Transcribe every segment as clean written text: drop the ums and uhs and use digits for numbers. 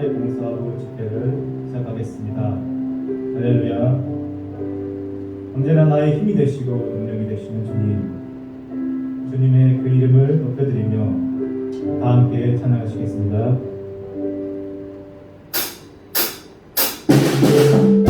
예배 봉사하고 집회를 시작하겠습니다. 할렐루야. 언제나 나의 힘이 되시고 능력이 되시는 주님, 주님의 그 이름을 높여드리며 다 함께 찬양하시겠습니다. 목소리로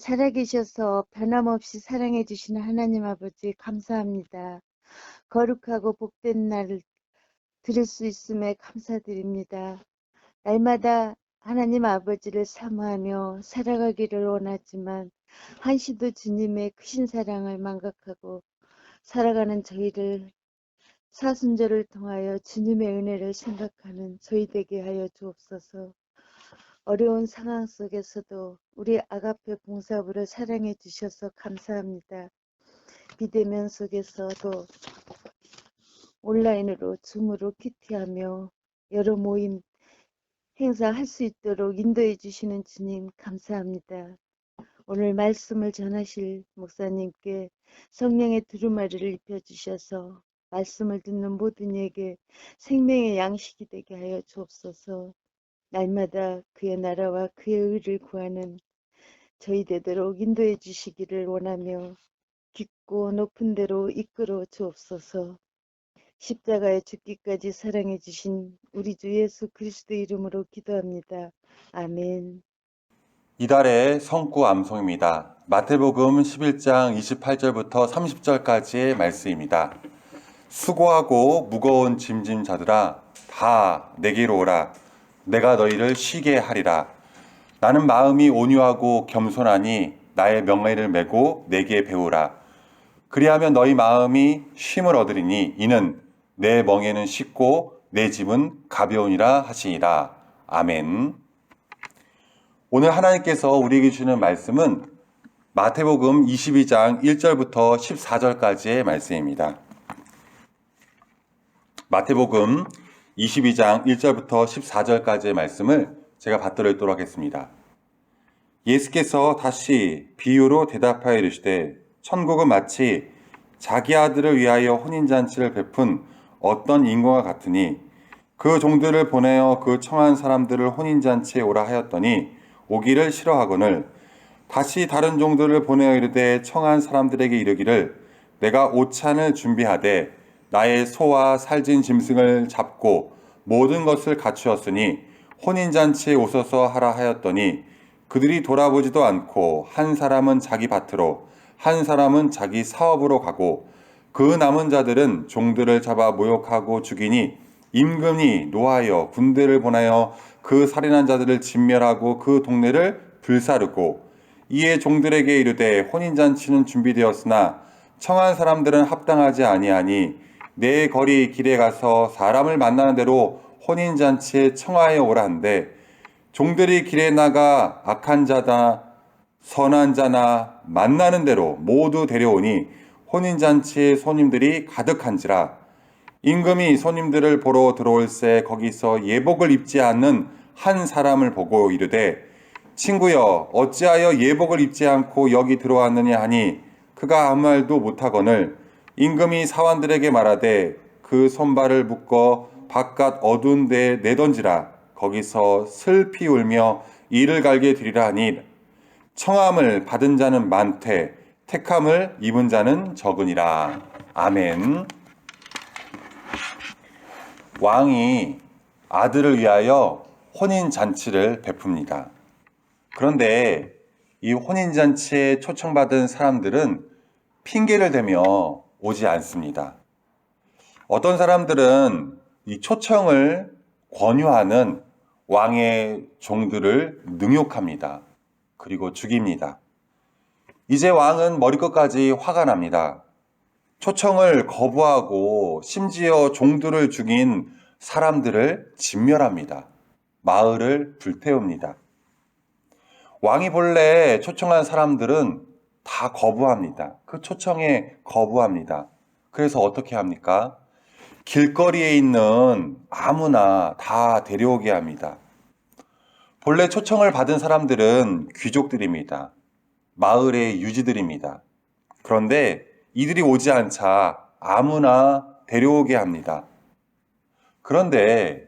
살아계셔서 변함없이 사랑해 주시는 하나님 아버지 감사합니다. 거룩하고 복된 날을 들을 수 있음에 감사드립니다. 날마다 하나님 아버지를 사모하며 살아가기를 원하지만 한시도 주님의 크신 사랑을 망각하고 살아가는 저희를 사순절을 통하여 주님의 은혜를 생각하는 저희 되게 하여 주옵소서. 어려운 상황 속에서도 우리 아가페 봉사부를 사랑해 주셔서 감사합니다. 비대면 속에서도 온라인으로 줌으로 큐티하며 여러 모임 행사할 수 있도록 인도해 주시는 주님 감사합니다. 오늘 말씀을 전하실 목사님께 성령의 두루마리를 입혀주셔서 말씀을 듣는 모든 이에게 생명의 양식이 되게 하여 주옵소서. 날마다 그의 나라와 그의 의를 구하는 저희 되도록 인도해 주시기를 원하며 깊고 높은 데로 이끌어 주옵소서. 십자가에 죽기까지 사랑해 주신 우리 주 예수 그리스도 이름으로 기도합니다. 아멘. 이달의 성구 암송입니다. 마태복음 11장 28절부터 30절까지의 말씀입니다. 수고하고 무거운 짐진 자들아 다 내게로 오라. 내가 너희를 쉬게 하리라. 나는 마음이 온유하고 겸손하니 나의 명예를 메고 내게 배우라. 그리하면 너희 마음이 쉼을 얻으리니 이는 내 멍에는 쉽고 내 짐은 가벼우니라 하시니라. 아멘. 오늘 하나님께서 우리에게 주는 말씀은 마태복음 22장 1절부터 14절까지의 말씀입니다. 마태복음 22장 1절부터 14절까지의 말씀을 제가 받들어 읽도록 하겠습니다. 예수께서 다시 비유로 대답하여 이르시되 천국은 마치 자기 아들을 위하여 혼인잔치를 베푼 어떤 인공과 같으니 그 종들을 보내어 그 청한 사람들을 혼인잔치에 오라 하였더니 오기를 싫어하거늘 다시 다른 종들을 보내어 이르되 청한 사람들에게 이르기를 내가 오찬을 준비하되 나의 소와 살진 짐승을 잡고 모든 것을 갖추었으니 혼인잔치에 오소서 하라 하였더니 그들이 돌아보지도 않고 한 사람은 자기 밭으로 한 사람은 자기 사업으로 가고 그 남은 자들은 종들을 잡아 모욕하고 죽이니 임금이 노하여 군대를 보내어 그 살인한 자들을 진멸하고 그 동네를 불사르고 이에 종들에게 이르되 혼인잔치는 준비되었으나 청한 사람들은 합당하지 아니하니 내 거리 길에 가서 사람을 만나는 대로 혼인잔치에 청하여 오라 한데 종들이 길에 나가 악한 자다 선한 자나 만나는 대로 모두 데려오니 혼인잔치에 손님들이 가득한지라. 임금이 손님들을 보러 들어올새 거기서 예복을 입지 않는 한 사람을 보고 이르되 친구여 어찌하여 예복을 입지 않고 여기 들어왔느냐 하니 그가 아무 말도 못하거늘 임금이 사환들에게 말하되 그 손발을 묶어 바깥 어두운 데에 내던지라. 거기서 슬피 울며 이를 갈게 되리라 하니 청함을 받은 자는 많되 택함을 입은 자는 적으니라. 아멘. 왕이 아들을 위하여 혼인잔치를 베풉니다. 그런데 이 혼인잔치에 초청받은 사람들은 핑계를 대며 오지 않습니다. 어떤 사람들은 이 초청을 권유하는 왕의 종들을 능욕합니다. 그리고 죽입니다. 이제 왕은 머리끝까지 화가 납니다. 초청을 거부하고 심지어 종들을 죽인 사람들을 진멸합니다. 마을을 불태웁니다. 왕이 본래 초청한 사람들은 다 거부합니다. 그 초청에 거부합니다. 그래서 어떻게 합니까? 길거리에 있는 아무나 다 데려오게 합니다. 본래 초청을 받은 사람들은 귀족들입니다. 마을의 유지들입니다. 그런데 이들이 오지 않자 아무나 데려오게 합니다. 그런데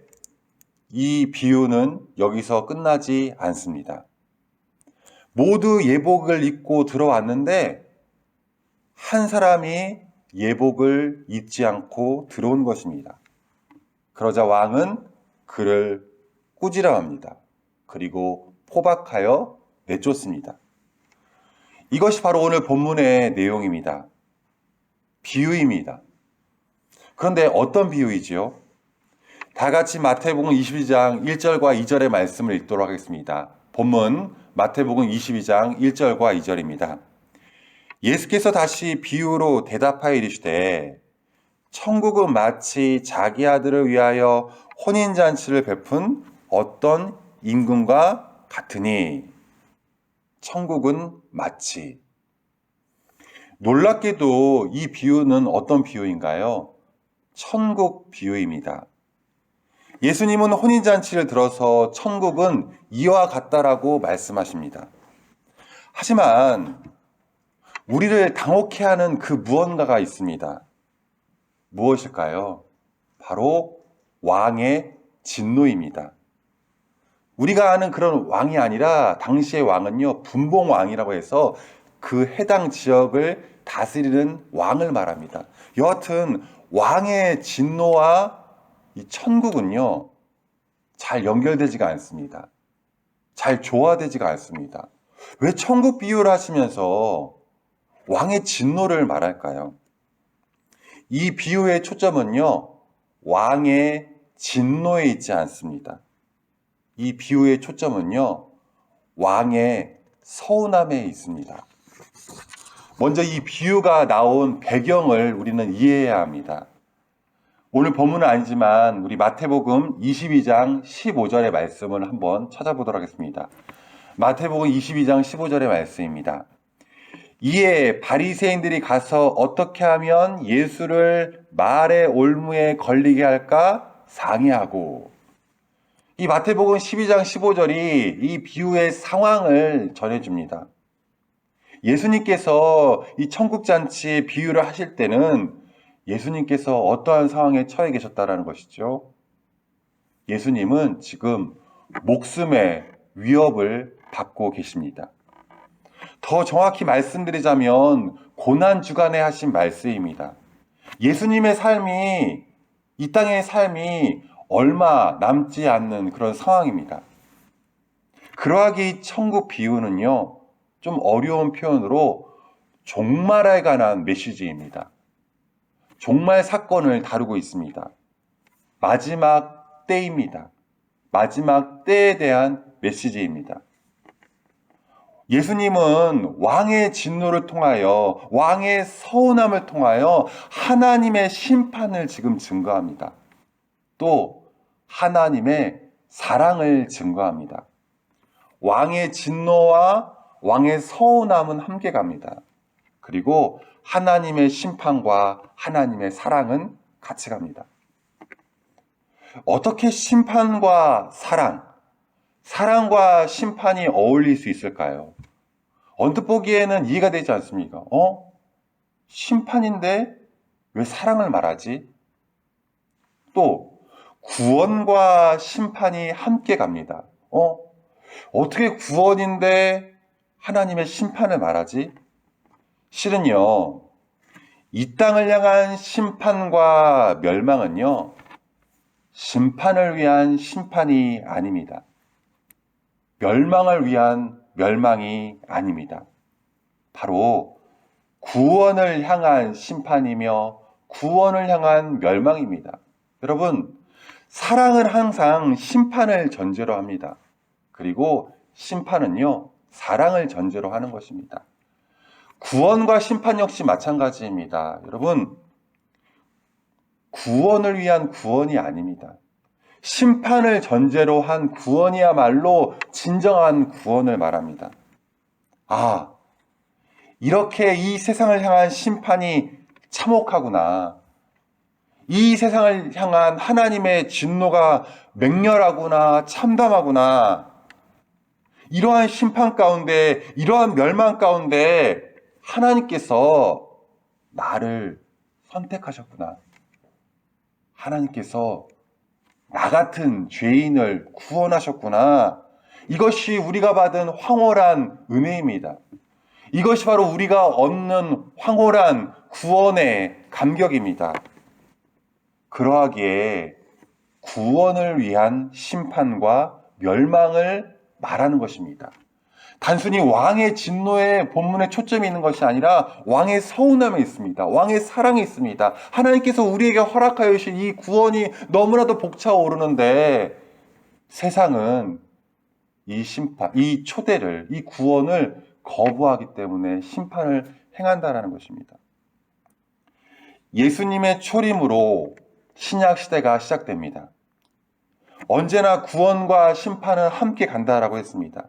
이 비유는 여기서 끝나지 않습니다. 모두 예복을 입고 들어왔는데 한 사람이 예복을 입지 않고 들어온 것입니다. 그러자 왕은 그를 꾸지람합니다. 그리고 포박하여 내쫓습니다. 이것이 바로 오늘 본문의 내용입니다. 비유입니다. 그런데 어떤 비유이지요? 다 같이 마태복음 22장 1절과 2절의 말씀을 읽도록 하겠습니다. 본문 마태복음 22장 1절과 2절입니다. 예수께서 다시 비유로 대답하여 이르시되 천국은 마치 자기 아들을 위하여 혼인잔치를 베푼 어떤 임금과 같으니. 천국은 마치. 놀랍게도 이 비유는 어떤 비유인가요? 천국 비유입니다. 예수님은 혼인잔치를 들어서 천국은 이와 같다라고 말씀하십니다. 하지만 우리를 당혹해 하는 그 무언가가 있습니다. 무엇일까요? 바로 왕의 진노입니다. 우리가 아는 그런 왕이 아니라 당시의 왕은요, 분봉왕이라고 해서 그 해당 지역을 다스리는 왕을 말합니다. 여하튼 왕의 진노와 이 천국은요, 잘 연결되지가 않습니다. 잘 조화되지가 않습니다. 왜 천국 비유를 하시면서 왕의 진노를 말할까요? 이 비유의 초점은요, 왕의 진노에 있지 않습니다. 이 비유의 초점은요, 왕의 서운함에 있습니다. 먼저 이 비유가 나온 배경을 우리는 이해해야 합니다. 오늘 본문은 아니지만 우리 마태복음 22장 15절의 말씀을 한번 찾아보도록 하겠습니다. 마태복음 22장 15절의 말씀입니다. 이에 바리새인들이 가서 어떻게 하면 예수를 말의 올무에 걸리게 할까 상의하고. 이 마태복음 12장 15절이 이 비유의 상황을 전해줍니다. 예수님께서 이 천국잔치 비유를 하실 때는 예수님께서 어떠한 상황에 처해 계셨다라는 것이죠. 예수님은 지금 목숨의 위협을 받고 계십니다. 더 정확히 말씀드리자면 고난주간에 하신 말씀입니다. 예수님의 삶이, 이 땅의 삶이 얼마 남지 않는 그런 상황입니다. 그러하기 천국 비유는요, 좀 어려운 표현으로 종말에 관한 메시지입니다. 종말 사건을 다루고 있습니다. 마지막 때입니다. 마지막 때에 대한 메시지입니다. 예수님은 왕의 진노를 통하여, 왕의 서운함을 통하여 하나님의 심판을 지금 증거합니다. 또 하나님의 사랑을 증거합니다. 왕의 진노와 왕의 서운함은 함께 갑니다. 그리고 하나님의 심판과 하나님의 사랑은 같이 갑니다. 어떻게 심판과 사랑과 심판이 어울릴 수 있을까요? 언뜻 보기에는 이해가 되지 않습니까? 심판인데 왜 사랑을 말하지? 또 구원과 심판이 함께 갑니다. 어떻게 구원인데 하나님의 심판을 말하지? 실은요, 이 땅을 향한 심판과 멸망은요, 심판을 위한 심판이 아닙니다. 멸망을 위한 멸망이 아닙니다. 바로 구원을 향한 심판이며 구원을 향한 멸망입니다. 여러분, 사랑은 항상 심판을 전제로 합니다. 그리고 심판은요, 사랑을 전제로 하는 것입니다. 구원과 심판 역시 마찬가지입니다. 여러분, 구원을 위한 구원이 아닙니다. 심판을 전제로 한 구원이야말로 진정한 구원을 말합니다. 이렇게 이 세상을 향한 심판이 참혹하구나. 이 세상을 향한 하나님의 진노가 맹렬하구나, 참담하구나. 이러한 심판 가운데, 이러한 멸망 가운데 하나님께서 나를 선택하셨구나. 하나님께서 나 같은 죄인을 구원하셨구나. 이것이 우리가 받은 황홀한 은혜입니다. 이것이 바로 우리가 얻는 황홀한 구원의 감격입니다. 그러하기에 구원을 위한 심판과 멸망을 말하는 것입니다. 단순히 왕의 진노에 본문에 초점이 있는 것이 아니라 왕의 서운함이 있습니다. 왕의 사랑이 있습니다. 하나님께서 우리에게 허락하여 주신 이 구원이 너무나도 벅차오르는데 세상은 이 심판, 이 초대를, 이 구원을 거부하기 때문에 심판을 행한다라는 것입니다. 예수님의 초림으로 신약 시대가 시작됩니다. 언제나 구원과 심판은 함께 간다라고 했습니다.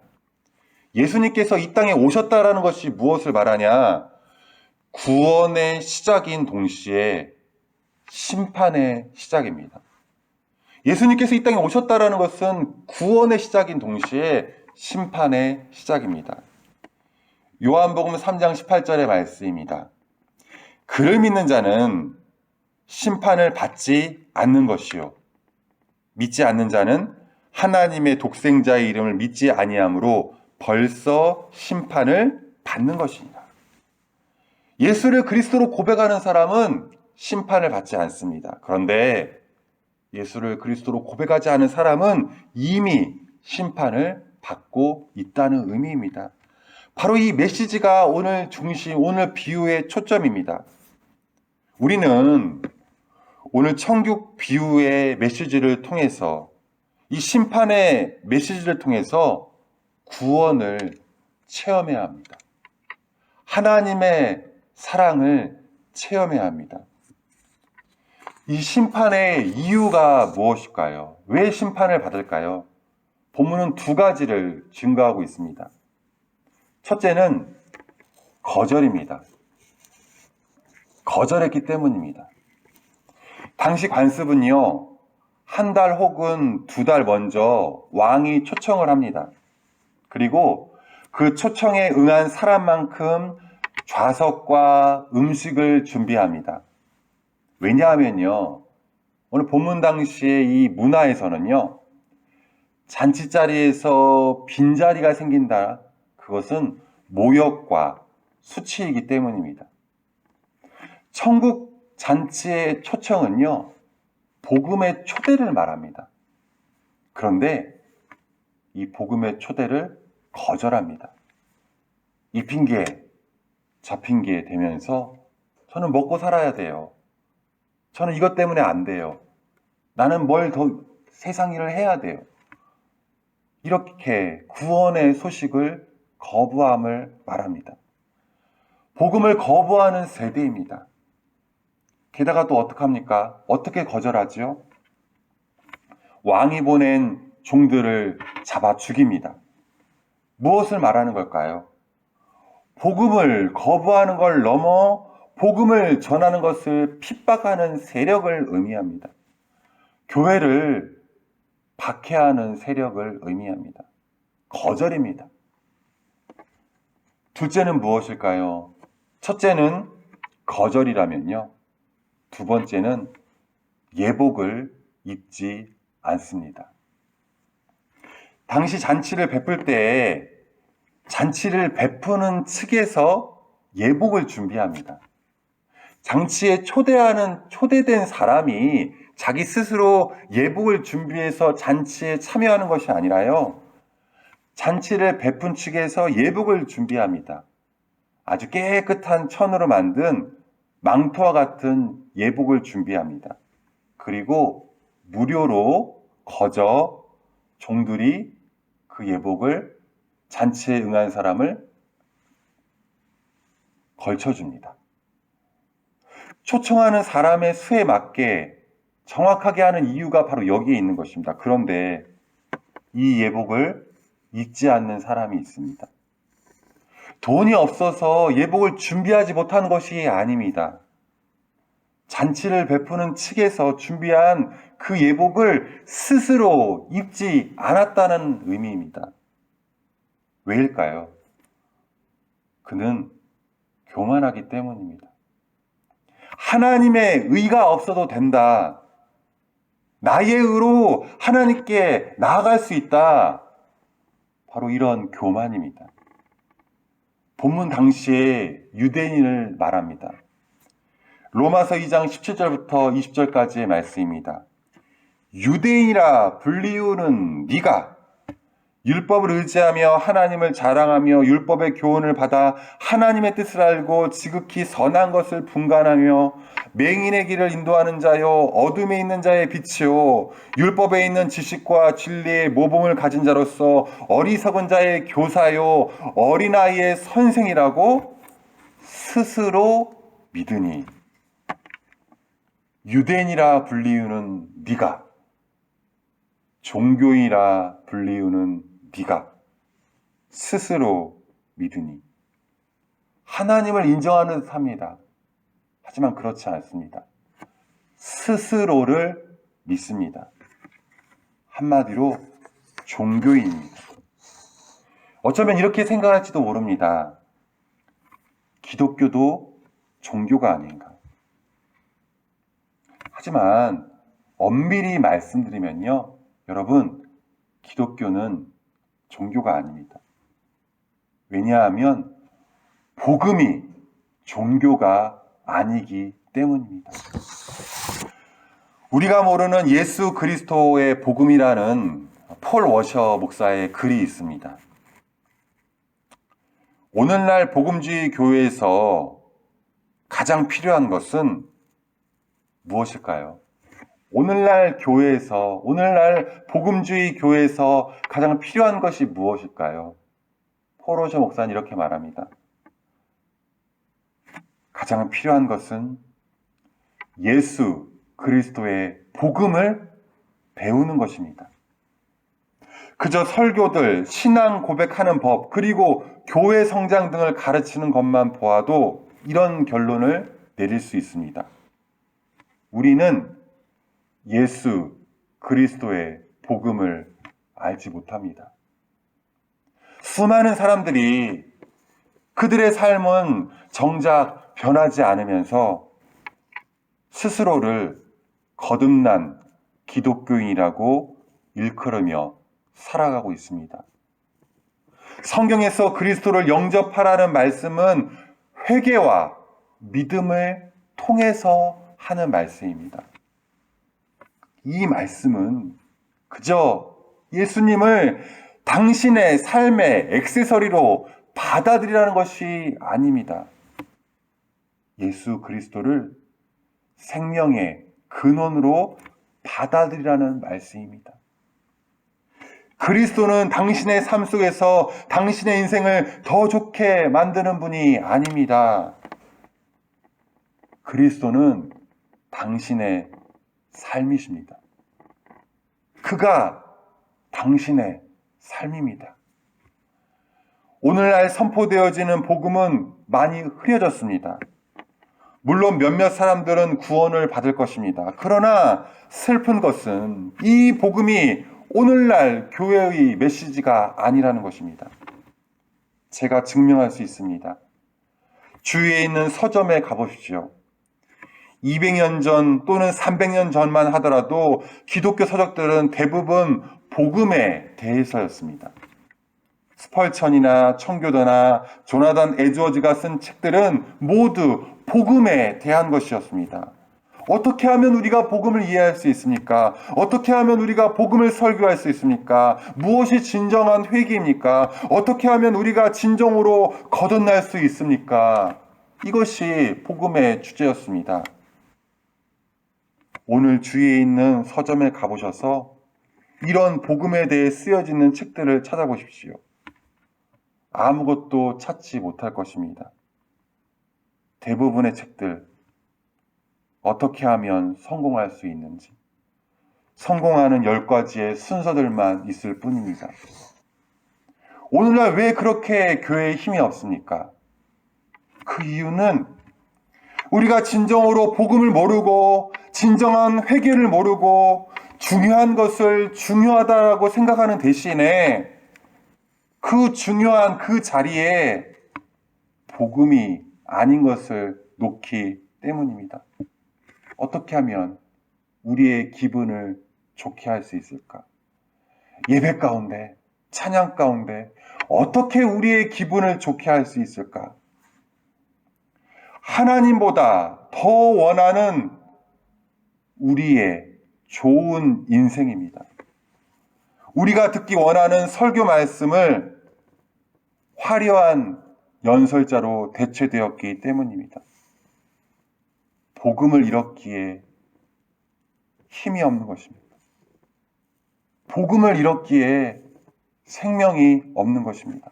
예수님께서 이 땅에 오셨다라는 것이 무엇을 말하냐? 구원의 시작인 동시에 심판의 시작입니다. 예수님께서 이 땅에 오셨다라는 것은 구원의 시작인 동시에 심판의 시작입니다. 요한복음 3장 18절의 말씀입니다. 그를 믿는 자는 심판을 받지 않는 것이요 믿지 않는 자는 하나님의 독생자의 이름을 믿지 아니하므로 벌써 심판을 받는 것입니다. 예수를 그리스도로 고백하는 사람은 심판을 받지 않습니다. 그런데 예수를 그리스도로 고백하지 않은 사람은 이미 심판을 받고 있다는 의미입니다. 바로 이 메시지가 오늘 비유의 초점입니다. 우리는 오늘 천국 비유의 메시지를 통해서 이 심판의 메시지를 통해서 구원을 체험해야 합니다. 하나님의 사랑을 체험해야 합니다. 이 심판의 이유가 무엇일까요? 왜 심판을 받을까요? 본문은 두 가지를 증거하고 있습니다. 첫째는 거절입니다. 거절했기 때문입니다. 당시 관습은요, 한 달 혹은 두 달 먼저 왕이 초청을 합니다. 그리고 그 초청에 응한 사람만큼 좌석과 음식을 준비합니다. 왜냐하면요, 오늘 본문 당시의 이 문화에서는요, 잔치자리에서 빈자리가 생긴다. 그것은 모욕과 수치이기 때문입니다. 천국 잔치의 초청은요, 복음의 초대를 말합니다. 그런데 이 복음의 초대를 거절합니다. 이 핑계, 저 핑계 대면서 저는 먹고 살아야 돼요. 저는 이것 때문에 안 돼요. 나는 뭘 더 세상 일을 해야 돼요. 이렇게 구원의 소식을 거부함을 말합니다. 복음을 거부하는 세대입니다. 게다가 또 어떡합니까? 어떻게 거절하지요? 왕이 보낸 종들을 잡아 죽입니다. 무엇을 말하는 걸까요? 복음을 거부하는 걸 넘어 복음을 전하는 것을 핍박하는 세력을 의미합니다. 교회를 박해하는 세력을 의미합니다. 거절입니다. 둘째는 무엇일까요? 첫째는 거절이라면요. 두 번째는 예복을 입지 않습니다. 당시 잔치를 베풀 때 잔치를 베푸는 측에서 예복을 준비합니다. 잔치에 초대된 사람이 자기 스스로 예복을 준비해서 잔치에 참여하는 것이 아니라요. 잔치를 베푼 측에서 예복을 준비합니다. 아주 깨끗한 천으로 만든 망토와 같은 예복을 준비합니다. 그리고 무료로 거저 종들이 그 예복을 잔치에 응한 사람을 걸쳐줍니다. 초청하는 사람의 수에 맞게 정확하게 하는 이유가 바로 여기에 있는 것입니다. 그런데 이 예복을 입지 않는 사람이 있습니다. 돈이 없어서 예복을 준비하지 못한 것이 아닙니다. 잔치를 베푸는 측에서 준비한 그 예복을 스스로 입지 않았다는 의미입니다. 왜일까요? 그는 교만하기 때문입니다. 하나님의 의가 없어도 된다. 나의 의로 하나님께 나아갈 수 있다. 바로 이런 교만입니다. 본문 당시에 유대인을 말합니다. 로마서 2장 17절부터 20절까지의 말씀입니다. 유대인이라 불리우는 네가 율법을 의지하며 하나님을 자랑하며 율법의 교훈을 받아 하나님의 뜻을 알고 지극히 선한 것을 분간하며 맹인의 길을 인도하는 자요 어둠에 있는 자의 빛이요 율법에 있는 지식과 진리의 모범을 가진 자로서 어리석은 자의 교사요 어린아이의 선생이라고 스스로 믿으니 유대인이라 불리우는 네가 종교인이라 불리우는 네가 스스로 믿으니 하나님을 인정하는 듯 합니다. 하지만 그렇지 않습니다. 스스로를 믿습니다. 한마디로 종교인입니다. 어쩌면 이렇게 생각할지도 모릅니다. 기독교도 종교가 아닌가. 하지만 엄밀히 말씀드리면요. 여러분, 기독교는 종교가 아닙니다. 왜냐하면 복음이 종교가 아니기 때문입니다. 우리가 모르는 예수 그리스도의 복음이라는 폴 워셔 목사의 글이 있습니다. 오늘날 복음주의 교회에서 가장 필요한 것은 무엇일까요? 오늘날 교회에서, 오늘날 복음주의 교회에서 가장 필요한 것이 무엇일까요? 폴 워셔 목사는 이렇게 말합니다. 가장 필요한 것은 예수 그리스도의 복음을 배우는 것입니다. 그저 설교들, 신앙 고백하는 법, 그리고 교회 성장 등을 가르치는 것만 보아도 이런 결론을 내릴 수 있습니다. 우리는 예수 그리스도의 복음을 알지 못합니다. 수많은 사람들이 그들의 삶은 정작 변하지 않으면서 스스로를 거듭난 기독교인이라고 일컬으며 살아가고 있습니다. 성경에서 그리스도를 영접하라는 말씀은 회개와 믿음을 통해서 하는 말씀입니다. 이 말씀은 그저 예수님을 당신의 삶의 액세서리로 받아들이라는 것이 아닙니다. 예수 그리스도를 생명의 근원으로 받아들이라는 말씀입니다. 그리스도는 당신의 삶 속에서 당신의 인생을 더 좋게 만드는 분이 아닙니다. 그리스도는 당신의 삶이십니다. 그가 당신의 삶입니다. 오늘날 선포되어지는 복음은 많이 흐려졌습니다. 물론 몇몇 사람들은 구원을 받을 것입니다. 그러나 슬픈 것은 이 복음이 오늘날 교회의 메시지가 아니라는 것입니다. 제가 증명할 수 있습니다. 주위에 있는 서점에 가보십시오. 200년 전 또는 300년 전만 하더라도 기독교 서적들은 대부분 복음에 대해서였습니다. 스펄천이나 청교도나 조나단 에드워즈가 쓴 책들은 모두 복음에 대한 것이었습니다. 어떻게 하면 우리가 복음을 이해할 수 있습니까? 어떻게 하면 우리가 복음을 설교할 수 있습니까? 무엇이 진정한 회개입니까? 어떻게 하면 우리가 진정으로 거듭날 수 있습니까? 이것이 복음의 주제였습니다. 오늘 주위에 있는 서점에 가보셔서 이런 복음에 대해 쓰여지는 책들을 찾아보십시오. 아무것도 찾지 못할 것입니다. 대부분의 책들, 어떻게 하면 성공할 수 있는지, 성공하는 10가지의 순서들만 있을 뿐입니다. 오늘날 왜 그렇게 교회에 힘이 없습니까? 그 이유는 우리가 진정으로 복음을 모르고 진정한 회개를 모르고 중요한 것을 중요하다고 생각하는 대신에 그 중요한 그 자리에 복음이 아닌 것을 놓기 때문입니다. 어떻게 하면 우리의 기분을 좋게 할 수 있을까? 예배 가운데, 찬양 가운데 어떻게 우리의 기분을 좋게 할 수 있을까? 하나님보다 더 원하는 우리의 좋은 인생입니다. 우리가 듣기 원하는 설교 말씀을 화려한 연설자로 대체되었기 때문입니다. 복음을 잃었기에 힘이 없는 것입니다. 복음을 잃었기에 생명이 없는 것입니다.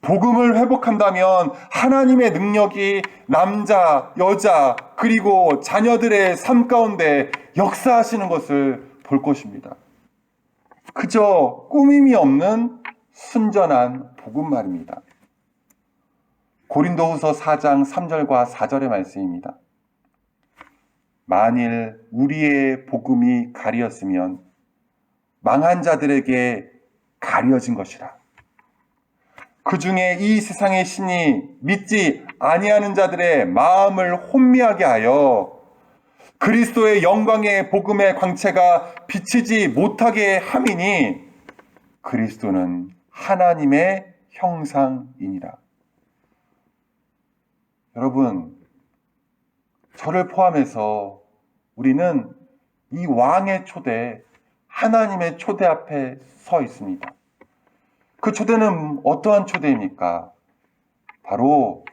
복음을 회복한다면 하나님의 능력이 남자, 여자, 그리고 자녀들의 삶 가운데 역사하시는 것을 볼 것입니다. 그저 꾸밈이 없는 순전한 복음 말입니다. 고린도후서 4장 3절과 4절의 말씀입니다. 만일 우리의 복음이 가리었으면 망한 자들에게 가려진 것이라. 그 중에 이 세상의 신이 믿지 아니하는 자들의 마음을 혼미하게 하여 그리스도의 영광의 복음의 광채가 비치지 못하게 함이니 그리스도는 하나님의 형상이니라. 여러분, 저를 포함해서 우리는 이 왕의 초대, 하나님의 초대 앞에 서 있습니다. 그 초대는 어떠한 초대입니까? 바로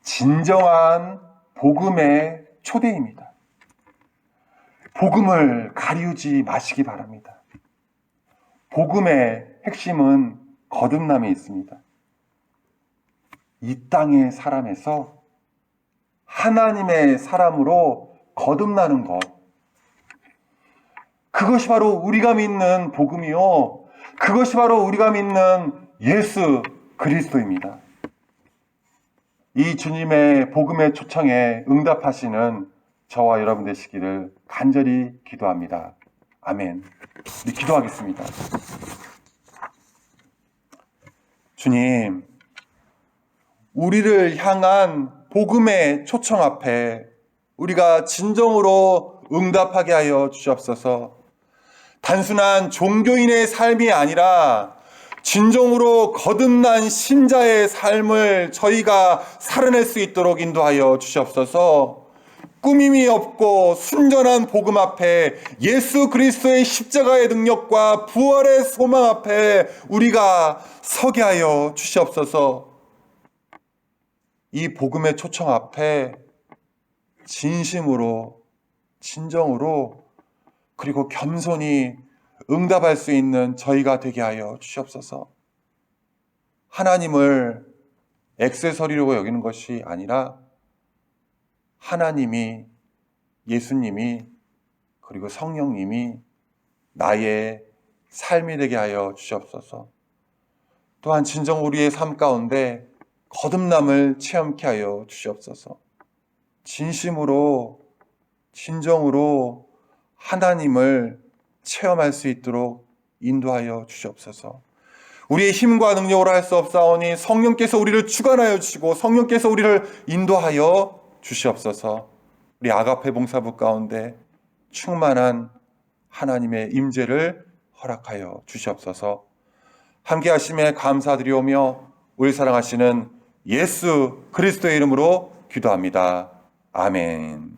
진정한 복음의 초대입니다. 복음을 가리우지 마시기 바랍니다. 복음의 핵심은 거듭남에 있습니다. 이 땅의 사람에서 하나님의 사람으로 거듭나는 것. 그것이 바로 우리가 믿는 복음이요. 그것이 바로 우리가 믿는 예수 그리스도입니다. 이 주님의 복음의 초청에 응답하시는 저와 여러분 되시기를 간절히 기도합니다. 아멘. 우리 기도하겠습니다. 주님, 우리를 향한 복음의 초청 앞에 우리가 진정으로 응답하게 하여 주시옵소서. 단순한 종교인의 삶이 아니라 진정으로 거듭난 신자의 삶을 저희가 살아낼 수 있도록 인도하여 주시옵소서. 꾸밈이 없고 순전한 복음 앞에 예수 그리스도의 십자가의 능력과 부활의 소망 앞에 우리가 서게 하여 주시옵소서. 이 복음의 초청 앞에 진심으로, 진정으로, 그리고 겸손히 응답할 수 있는 저희가 되게 하여 주시옵소서. 하나님을 액세서리로 여기는 것이 아니라 하나님이, 예수님이, 그리고 성령님이 나의 삶이 되게 하여 주시옵소서. 또한 진정 우리의 삶 가운데 거듭남을 체험케 하여 주시옵소서. 진심으로, 진정으로 하나님을 체험할 수 있도록 인도하여 주시옵소서. 우리의 힘과 능력으로 할 수 없사오니 성령께서 우리를 주관하여 주시고 성령께서 우리를 인도하여 주시옵소서. 우리 아가페 봉사부 가운데 충만한 하나님의 임재를 허락하여 주시옵소서. 함께 하심에 감사드리오며 우리 사랑하시는 예수 그리스도의 이름으로 기도합니다. 아멘.